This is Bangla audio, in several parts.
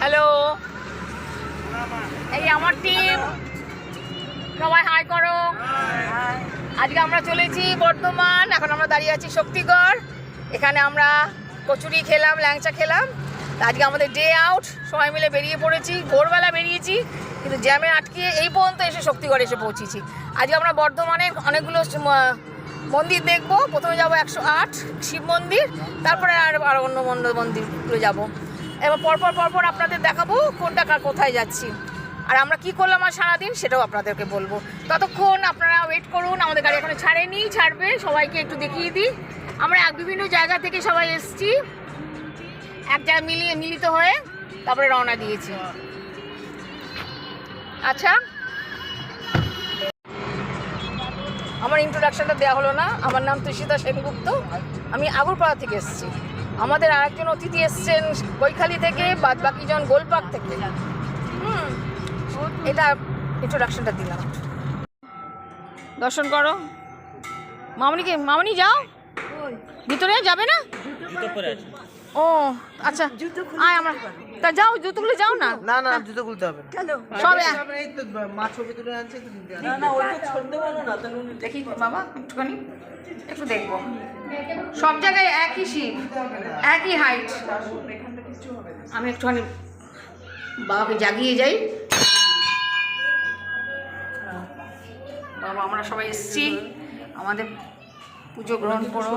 হ্যালো, এই আমার টিম, সবাই হাই করো। আজকে আমরা চলেছি বর্ধমান, এখন আমরা দাঁড়িয়ে আছি শক্তিগড়। এখানে আমরা কচুরি খেলাম, ল্যাংচা খেলাম। আজকে আমাদের ডে আউট, সবাই মিলে বেরিয়ে পড়েছি। ভোরবেলা বেরিয়েছি, কিন্তু জ্যামে আটকে এই পর্যন্ত এসে শক্তিগড় এসে পৌঁছেছি। আজকে আমরা বর্ধমানের অনেকগুলো মন্দির দেখবো। প্রথমে যাবো 108 শিব মন্দির, তারপরে আর অন্য মন্দিরগুলো যাবো। এবার পরপর আপনাদের দেখাবো কোনটা কোথায় যাচ্ছি, আর আমরা কি করলাম আর সারাদিন সেটাও আপনাদেরকে বলবো। ততক্ষণ আপনারা ওয়েট করুন, আমাদের গাড়ি এখনো ছাড়েনি, ছাড়বে। সবাইকে একটু দেখিয়ে দিই, আমরা বিভিন্ন জায়গা থেকে সবাই এসেছি, এক জায়গায় মিলিত হয়ে তারপরে রওনা দিয়েছি। আচ্ছা, আমার ইন্ট্রোডাকশনটা দেওয়া হলো না। আমার নাম তৃষিতা সেনগুপ্ত, আমি আগরপাড়া থেকে এসেছি। আমাদের আরেকজন অতিথি এসছেন বৈখালি থেকে, বাদ বাকিজন গোলপাক থেকে। এটা ইন্ট্রোডাকশনটা দিলাম। দর্শন করো। মামনি যাও, ভিতরে যাবে না? ও আচ্ছা, আয় আমরা তা যাও, জুতো খুলে যাও না। না না, জুতো খুলতে হবে সব এই তো মাছ ভিতরে আছে তো। না ওইটা ছড়তে পারো না, তাহলে দেখি বাবা একটুখানি, একটু দেখবো। সব জায়গায় একই শিব, একই হাইট। আমি একটুখানি বাবাকে জাগিয়ে যাই। বাবা, আমরা সবাই এসছি, আমাদের পুজো গ্রহণ করো।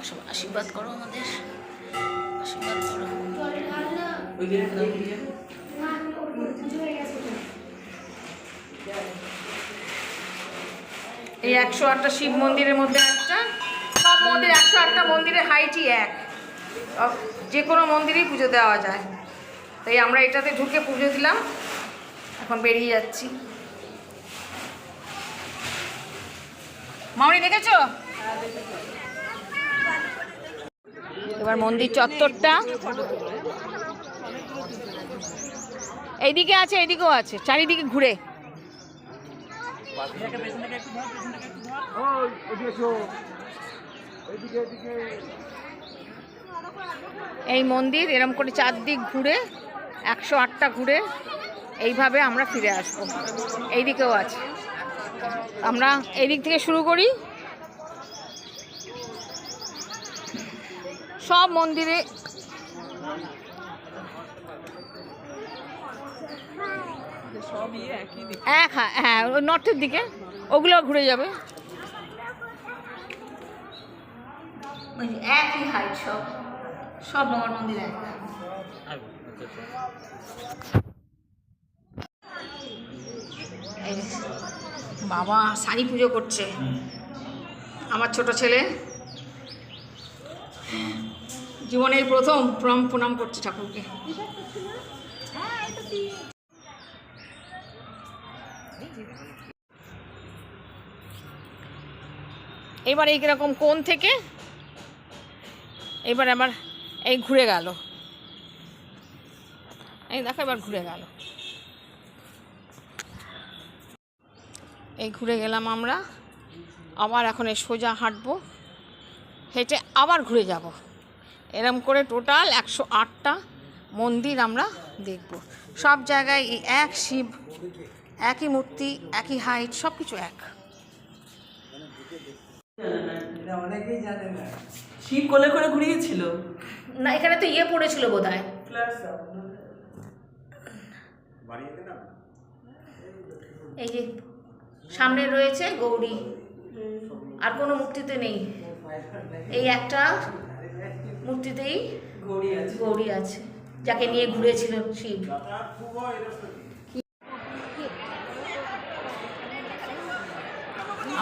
সবাই আশীর্বাদ করো, আমাদের আশীর্বাদ করো। এই 108টা শিব মন্দিরের মধ্যে একটা, সব মন্দির 108টা মন্দিরের হাইটই এক, যে কোনো মন্দিরেই পুজো দেওয়া যায়। তাই আমরা এটাতে ঢুকে পুজো দিলাম, এখন বেরিয়ে যাচ্ছি। মামনি দেখেছো? এবার মন্দির চত্বরটা এইদিকে আছে, এইদিকেও আছে, চারিদিকে ঘুরে। এই মন্দির এরম করে চারদিক ঘুরে, 108টা ঘুরে এইভাবে আমরা ফিরে আসবো। এইদিকেও আছে, আমরা এই দিক থেকে শুরু করি। সব মন্দিরে হ্যাঁ, নর্থের দিকে ওগুলো ঘুরে যাবে। একই হাইট, সব মঙ্গল মন্দির এক। বাবা সারি পুজো করছে আমার ছোট ছেলে, জীবনের প্রথম প্রণাম করছে ঠাকুরকে। এবার এই কিরকম কোণ থেকে এবার আবার এই ঘুরে গেল, এই দেখো এবার ঘুরে গেল। এই ঘুরে গেলাম আমরা, আবার এখন এই সোজা হাঁটবো, হেঁটে আবার ঘুরে যাব। এরম করে টোটাল 108টা মন্দির আমরা দেখব। সব জায়গায় এই এক শিব, একই মূর্তি, একই হাইট, সব কিছু এক। শিব কোলে করে ঘুরিয়েছিল না, এখানে তো ইয়ে পড়েছিল বোধ হয়। এই যে সামনে রয়েছে গৌরী, আর কোনো মূর্তিতে নেই, এই একটা মূর্তিতেই গৌরী আছে, যাকে নিয়ে ঘুরেছিল শিব।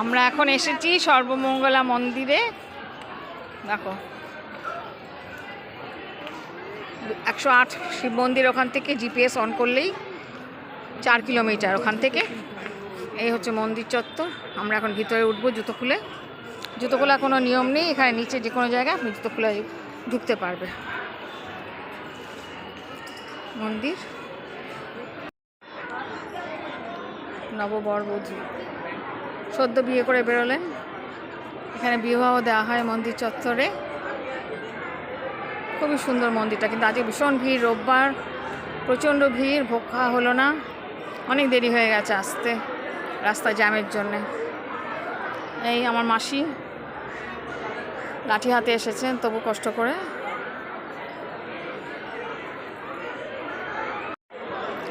আমরা এখন এসেছি সর্বমঙ্গলা মন্দিরে। দেখো 108 শিব মন্দির, ওখান থেকে জিপিএস অন করলেই 4 কিলোমিটার ওখান থেকে। এই হচ্ছে মন্দির চত্বর। আমরা এখন ভিতরে উঠবো জুতো খুলে। জুতো খোলা কোনো নিয়ম নেই, এখানে নিচে যে কোনো জায়গায় আপনি জুতো খুলে ঢুকতে পারবে। মন্দির নববর বধূ সদ্য বিয়ে করে বেরোলেন, এখানে বিবাহ দেওয়া হয় মন্দির চত্বরে। খুবই সুন্দর মন্দিরটা, কিন্তু আজকে ভীষণ ভিড়, রোববার, প্রচণ্ড ভিড়, ভোগ খাওয়া হলো না, অনেক দেরি হয়ে গেছে আসতে রাস্তা জ্যামের জন্যে। এই আমার মাসি লাঠি হাতে এসেছেন, তবু কষ্ট করে।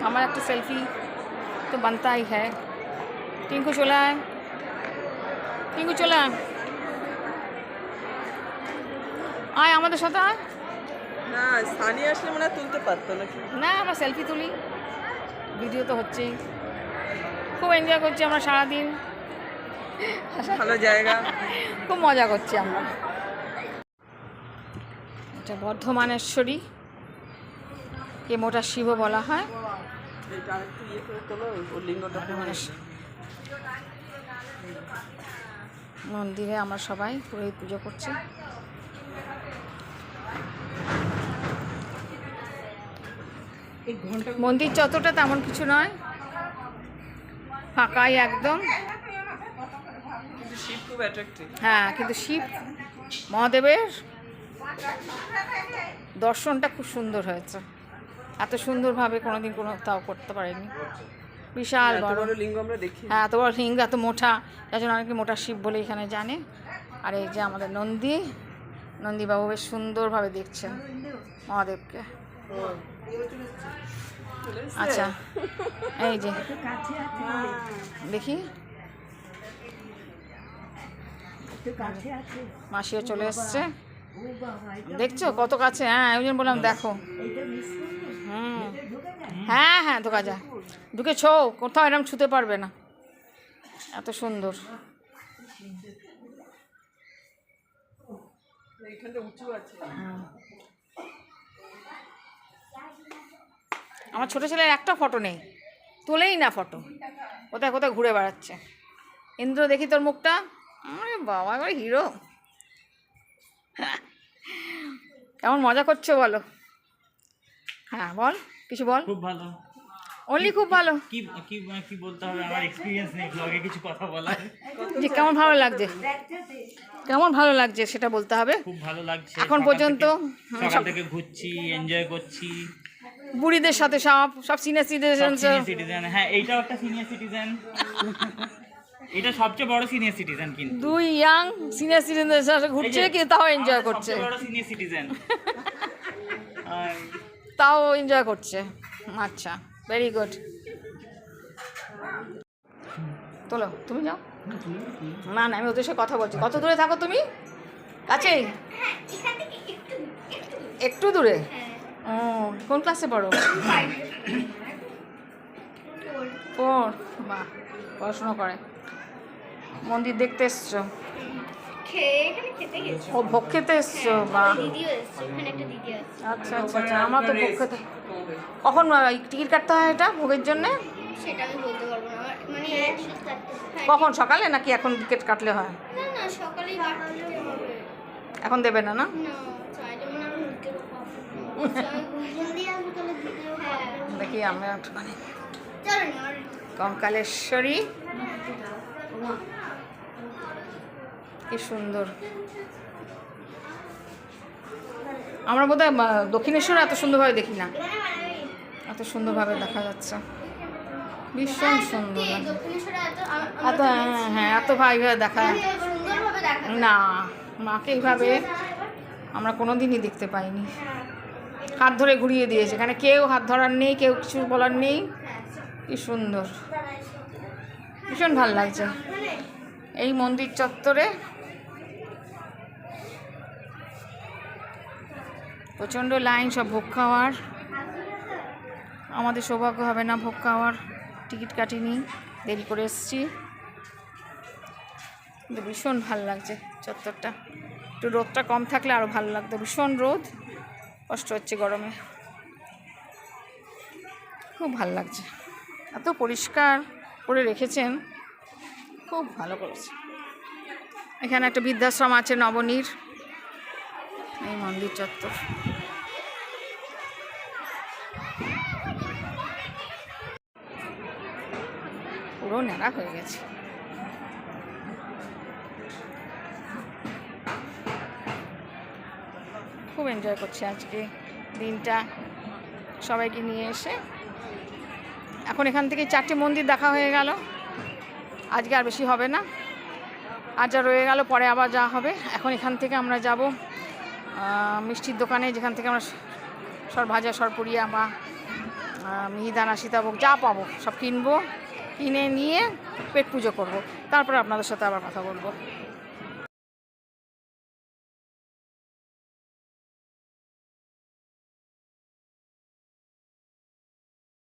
আমার একটা সেলফি তো বানতাই হ্যাঁ। টিঙ্কু চলে আয়, টিঙ্কু চলে আয়, আয় আমাদের সাথে আয়। না স্থানীয় আসলে মনে হয় তুলতে পারতো নাকি? না আমরা সেলফি তুলি, ভিডিও তো হচ্ছেই। খুব এনজয় করছি আমরা সারাদিন, ভালো জায়গা। খুব মজা করছি আমরা। এটা বর্ধমানেশ্বরী, কে মোটা শিবও বলা হয়। এটা আরেকটু ইয়ে করে তোলো, ওর লিঙ্গটা মন্দিরে আমরা সবাই পুরোহিত পুজো করছি। মন্দির চত্বরটা তেমন কিছু নয়, ফাঁকাই একদম। শিব খুব অ্যাট্রাক্টিভ। হ্যাঁ, কিন্তু শিব মহাদেবের দর্শনটা খুব সুন্দর হয়েছে। এত সুন্দরভাবে কোনোদিন তাও করতে পারেনি। বিশাল বড় লিঙ্গ আমরা দেখি। হ্যাঁ, এত বড় লিঙ্গ, এত মোটা, যার জন্য অনেকে মোটা শিব বলে এখানে জানে। আর এই যে আমাদের নন্দীবাবু বেশ সুন্দরভাবে দেখছেন মহাদেবকে। আচ্ছা, এই যে দেখি মাসিও চলে এসছে, দেখছো কত কাছে। হ্যাঁ, ওই জন্য বললাম দেখো। হ্যাঁ হ্যাঁ, ঢোকা যায়, ঢুকেছো, কোথাও এরকম ছুতে পারবে না, এত সুন্দর। আমার ছোট ছেলের একটা ফটো নেই, তোলেই না ফটো, কোথায় কোথায় ঘুরে বেড়াচ্ছে। ইন্দ্র দেখি তোর মুখটা, আরে বাবা এবার হিরো। কেমন মজা করছো বলো? হ্যাঁ বল, কিছু বল। খুব ভালো, অনলি খুব ভালো। কি কি কি বলতে হবে, আমার এক্সপিরিয়েন্স নেই ব্লগে কিছু কথা বলার। যে কেমন ভালো লাগছে, কেমন ভালো লাগছে সেটা বলতে হবে। খুব ভালো লাগছে এখন পর্যন্ত সকাল থেকে ঘুরছি, এনজয় করছি বুড়িদের সাথে, সব সিনিয়র সিটিজেন। হ্যাঁ, এইটাও একটা সিনিয়র সিটিজেন, এটা সবচেয়ে বড় সিনিয়র সিটিজেন, কিন্তু দুই ইয়াং সিনিয়র সিটিজেনদের সাথে ঘুরছে, কিন্তু তাও এনজয় করছে, সবচেয়ে বড় সিনিয়র সিটিজেন, তাও এনজয় করছে। আচ্ছা, ভেরি গুড। তোলো, তুমি যাও। না না, আমি ওদের সাথে কথা বলছি। কত দূরে থাকো তুমি? কাছেই? একটু দূরে? ও, কোন ক্লাসে পড়ো? 4। বাহ, পড়াশোনা করে। মন্দির দেখতে এসছো? ও, ভোগ খেতে এসছো? বাহ, আচ্ছা আচ্ছা আচ্ছা। আমার তো ভোগ খেতে, কখন টিকিট কাটতে হয় এটা ভোগের জন্যে? সেটা আমি বলতে পারবো না, মানে কখন, সকালে নাকি এখন টিকিট কাটলে হয়? না না, সকালেই কাটতে হবে। এখন দেবে না? না, না চাইলে মানে আমি দিতে পারবো। জলদি আসবো তাহলে দিতেও হবে। দেখি আমরা একটুখানি চলো না, কঙ্কালেশ্বরী, কি সুন্দর। আমরা বোধহয় দক্ষিণেশ্বর এত সুন্দরভাবে দেখি না, এত সুন্দরভাবে দেখা যাচ্ছে, ভীষণ সুন্দর লাগে। দক্ষিণেশ্বরে এত, হ্যাঁ হ্যাঁ, এত ভাইভাবে দেখা সুন্দরভাবে দেখা না, মাকে এইভাবে আমরা কোনো দিনই দেখতে পাইনি। হাত ধরে ঘুরিয়ে দিয়েছে, এখানে কেউ হাত ধরার নেই, কেউ কিছু বলার নেই। কি সুন্দর, ভীষণ ভালো লাগছে এই মন্দির চত্বরে। প্রচণ্ড লাইন সব ভোগ খাওয়ার। আমাদের সৌভাগ্য হবে না ভোগ খাওয়ার, টিকিট কাটিনি, দেরি করে এসেছি। কিন্তু ভীষণ ভালো লাগছে চত্বরটা। একটু রোদটা কম থাকলে আরও ভালো লাগতো, ভীষণ রোদ, কষ্ট হচ্ছে গরমে। খুব ভালো লাগছে, এত পরিষ্কার করে রেখেছেন, খুব ভালো করেছে। এখানে একটা বৃদ্ধাশ্রম আছে নবনীর, এই মন্দির চত্বর। পুরো ন্যাড়া হয়ে গেছে। খুব এনজয় করছি আজকে দিনটা সবাইকে নিয়ে এসে। এখন এখান থেকে 4টে মন্দির দেখা হয়ে গেল, আজকে আর বেশি হবে না, আর যা রয়ে গেল পরে আবার যা হবে। এখন এখান থেকে আমরা যাব মিষ্টির দোকানে, যেখান থেকে আমরা সরভাজা সরপুরিয়া বা মিহিদানা সীতাভোগ যা পাবো সব কিনবো, কিনে নিয়ে পেট পুজো করব। তারপরে আপনাদের সাথে আবার কথা বলবো।